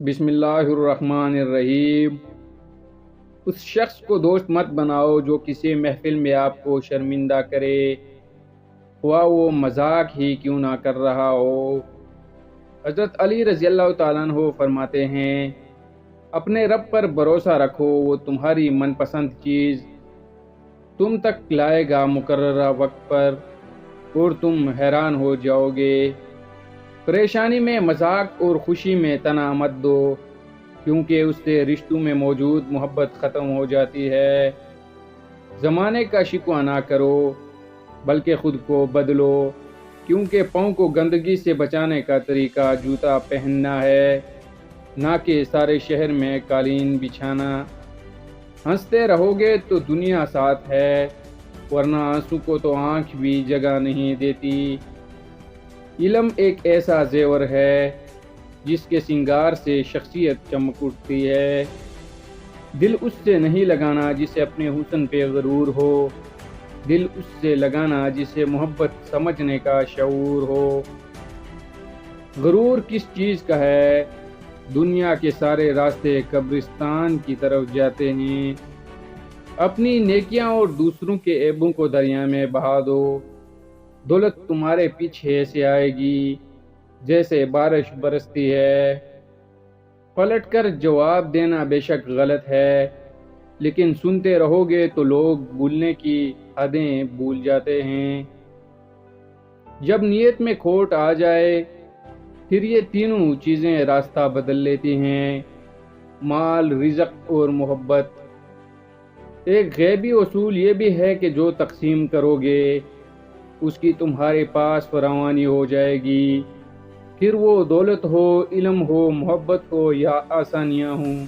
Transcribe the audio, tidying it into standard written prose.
بسم اللہ الرحمن الرحیم۔ اس شخص کو دوست مت بناؤ جو کسی محفل میں آپ کو شرمندہ کرے، خواہ وہ مذاق ہی کیوں نہ کر رہا ہو۔ حضرت علی رضی اللہ تعالیٰ عنہ فرماتے ہیں، اپنے رب پر بھروسہ رکھو، وہ تمہاری من پسند چیز تم تک لائے گا مقررہ وقت پر، اور تم حیران ہو جاؤ گے۔ پریشانی میں مذاق اور خوشی میں طعنہ مت دو، کیونکہ اس سے رشتوں میں موجود محبت ختم ہو جاتی ہے۔ زمانے کا شکوہ نہ کرو، بلکہ خود کو بدلو، کیونکہ پاؤں کو گندگی سے بچانے کا طریقہ جوتا پہننا ہے، نہ کہ سارے شہر میں قالین بچھانا۔ ہنستے رہو گے تو دنیا ساتھ ہے، ورنہ آنسو کو تو آنکھ بھی جگہ نہیں دیتی۔ علم ایک ایسا زیور ہے جس کے سنگار سے شخصیت چمک اٹھتی ہے۔ دل اس سے نہیں لگانا جسے اپنے حسن پہ غرور ہو، دل اس سے لگانا جسے محبت سمجھنے کا شعور ہو۔ غرور کس چیز کا ہے؟ دنیا کے سارے راستے قبرستان کی طرف جاتے ہیں۔ اپنی نیکیاں اور دوسروں کے عیبوں کو دریا میں بہا دو، دولت تمہارے پیچھے سے آئے گی جیسے بارش برستی ہے۔ پلٹ کر جواب دینا بے شک غلط ہے، لیکن سنتے رہو گے تو لوگ بھولنے کی حدیں بھول جاتے ہیں۔ جب نیت میں کھوٹ آ جائے پھر یہ تینوں چیزیں راستہ بدل لیتی ہیں، مال، رزق اور محبت۔ ایک غیبی اصول یہ بھی ہے کہ جو تقسیم کرو گے اس کی تمہارے پاس فراوانی ہو جائے گی، پھر وہ دولت ہو، علم ہو، محبت ہو یا آسانیاں ہوں۔